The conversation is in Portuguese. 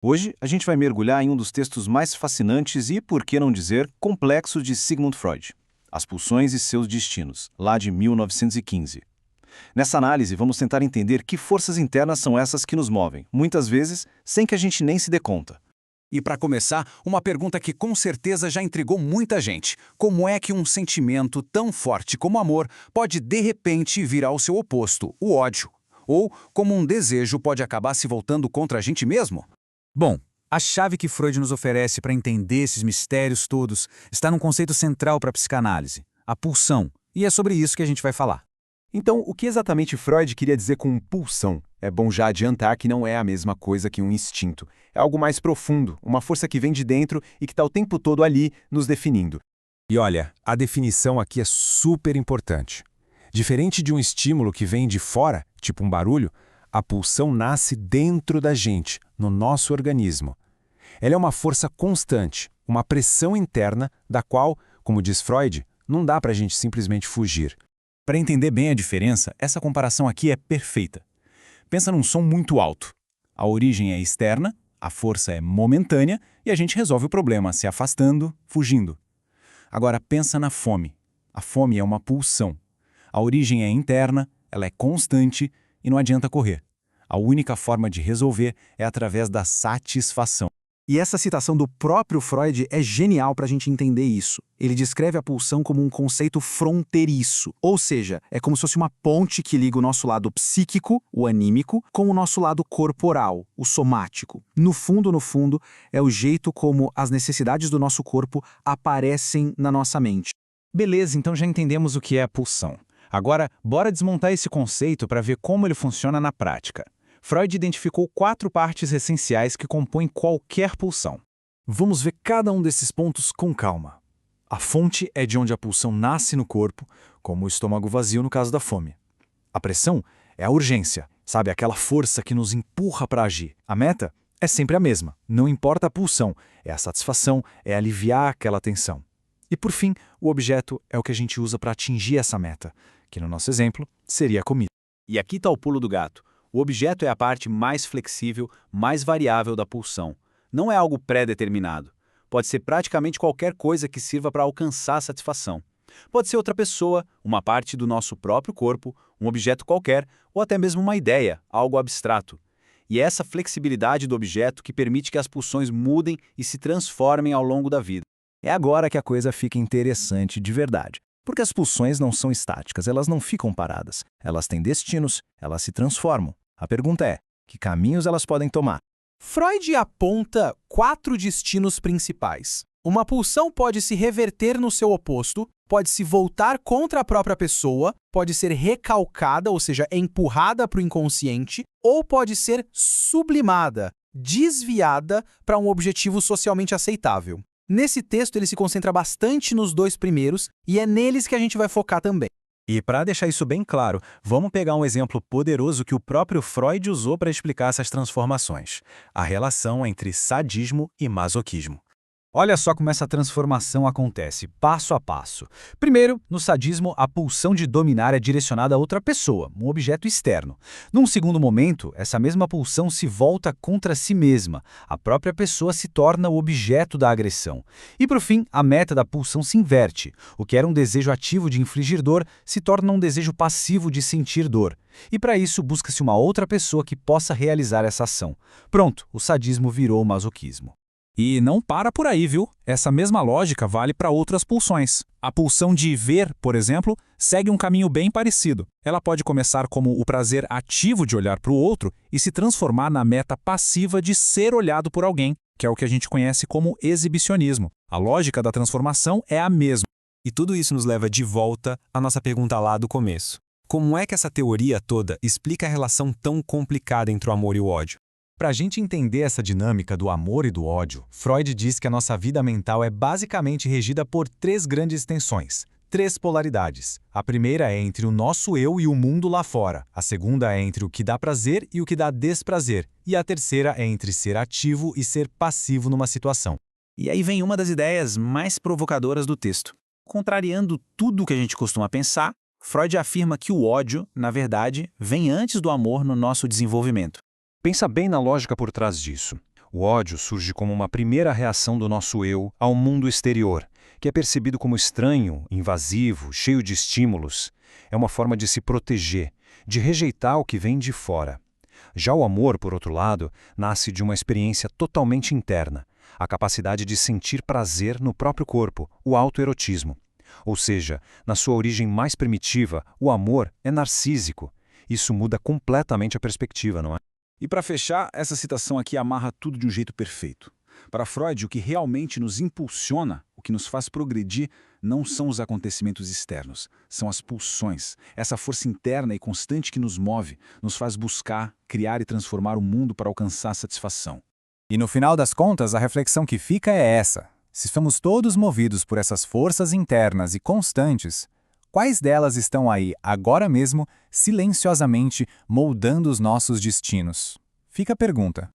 Hoje, a gente vai mergulhar em um dos textos mais fascinantes e, por que não dizer, complexos de Sigmund Freud, As Pulsões e Seus Destinos, lá de 1915. Nessa análise, vamos tentar entender que forças internas são essas que nos movem, muitas vezes sem que a gente nem se dê conta. E para começar, uma pergunta que com certeza já intrigou muita gente. Como é que um sentimento tão forte como o amor pode de repente virar o seu oposto, o ódio? Ou como um desejo pode acabar se voltando contra a gente mesmo? Bom, a chave que Freud nos oferece para entender esses mistérios todos está num conceito central para a psicanálise, a pulsão, e é sobre isso que a gente vai falar. Então, o que exatamente Freud queria dizer com pulsão? É bom já adiantar que não é a mesma coisa que um instinto. É algo mais profundo, uma força que vem de dentro e que está o tempo todo ali, nos definindo. E olha, a definição aqui é super importante. Diferente de um estímulo que vem de fora, tipo um barulho, a pulsão nasce dentro da gente, no nosso organismo. Ela é uma força constante, uma pressão interna da qual, como diz Freud, não dá para a gente simplesmente fugir. Para entender bem a diferença, essa comparação aqui é perfeita. Pensa num som muito alto. A origem é externa, a força é momentânea e a gente resolve o problema se afastando, fugindo. Agora pensa na fome. A fome é uma pulsão. A origem é interna, ela é constante e não adianta correr. A única forma de resolver é através da satisfação. E essa citação do próprio Freud é genial para a gente entender isso. Ele descreve a pulsão como um conceito fronteiriço, ou seja, é como se fosse uma ponte que liga o nosso lado psíquico, o anímico, com o nosso lado corporal, o somático. No fundo, é o jeito como as necessidades do nosso corpo aparecem na nossa mente. Beleza, então já entendemos o que é a pulsão. Agora, bora desmontar esse conceito para ver como ele funciona na prática. Freud identificou 4 partes essenciais que compõem qualquer pulsão. Vamos ver cada um desses pontos com calma. A fonte é de onde a pulsão nasce no corpo, como o estômago vazio no caso da fome. A pressão é a urgência, sabe, aquela força que nos empurra para agir. A meta é sempre a mesma, não importa a pulsão, é a satisfação, é aliviar aquela tensão. E por fim, o objeto é o que a gente usa para atingir essa meta, que no nosso exemplo seria a comida. E aqui está o pulo do gato. O objeto é a parte mais flexível, mais variável da pulsão. Não é algo pré-determinado. Pode ser praticamente qualquer coisa que sirva para alcançar a satisfação. Pode ser outra pessoa, uma parte do nosso próprio corpo, um objeto qualquer, ou até mesmo uma ideia, algo abstrato. E é essa flexibilidade do objeto que permite que as pulsões mudem e se transformem ao longo da vida. É agora que a coisa fica interessante de verdade. Porque as pulsões não são estáticas, elas não ficam paradas. Elas têm destinos, elas se transformam. A pergunta é, que caminhos elas podem tomar? Freud aponta 4 destinos principais. Uma pulsão pode se reverter no seu oposto, pode se voltar contra a própria pessoa, pode ser recalcada, ou seja, empurrada para o inconsciente, ou pode ser sublimada, desviada para um objetivo socialmente aceitável. Nesse texto, ele se concentra bastante nos 2 primeiros e é neles que a gente vai focar também. E para deixar isso bem claro, vamos pegar um exemplo poderoso que o próprio Freud usou para explicar essas transformações: a relação entre sadismo e masoquismo. Olha só como essa transformação acontece, passo a passo. Primeiro, no sadismo, a pulsão de dominar é direcionada a outra pessoa, um objeto externo. Num segundo momento, essa mesma pulsão se volta contra si mesma. A própria pessoa se torna o objeto da agressão. E, por fim, a meta da pulsão se inverte. O que era um desejo ativo de infligir dor se torna um desejo passivo de sentir dor. E para isso, busca-se uma outra pessoa que possa realizar essa ação. Pronto, o sadismo virou o masoquismo. E não para por aí, viu? Essa mesma lógica vale para outras pulsões. A pulsão de ver, por exemplo, segue um caminho bem parecido. Ela pode começar como o prazer ativo de olhar para o outro e se transformar na meta passiva de ser olhado por alguém, que é o que a gente conhece como exibicionismo. A lógica da transformação é a mesma. E tudo isso nos leva de volta à nossa pergunta lá do começo. Como é que essa teoria toda explica a relação tão complicada entre o amor e o ódio? Para a gente entender essa dinâmica do amor e do ódio, Freud diz que a nossa vida mental é basicamente regida por 3 grandes tensões, 3 polaridades. A primeira é entre o nosso eu e o mundo lá fora. A segunda é entre o que dá prazer e o que dá desprazer. E a terceira é entre ser ativo e ser passivo numa situação. E aí vem uma das ideias mais provocadoras do texto. Contrariando tudo o que a gente costuma pensar, Freud afirma que o ódio, na verdade, vem antes do amor no nosso desenvolvimento. Pensa bem na lógica por trás disso. O ódio surge como uma primeira reação do nosso eu ao mundo exterior, que é percebido como estranho, invasivo, cheio de estímulos. É uma forma de se proteger, de rejeitar o que vem de fora. Já o amor, por outro lado, nasce de uma experiência totalmente interna, a capacidade de sentir prazer no próprio corpo, o autoerotismo. Ou seja, na sua origem mais primitiva, o amor é narcísico. Isso muda completamente a perspectiva, não é? E para fechar, essa citação aqui amarra tudo de um jeito perfeito. Para Freud, o que realmente nos impulsiona, o que nos faz progredir, não são os acontecimentos externos, são as pulsões, essa força interna e constante que nos move, nos faz buscar, criar e transformar o mundo para alcançar satisfação. E no final das contas, a reflexão que fica é essa. Se somos todos movidos por essas forças internas e constantes, quais delas estão aí, agora mesmo, silenciosamente moldando os nossos destinos? Fica a pergunta.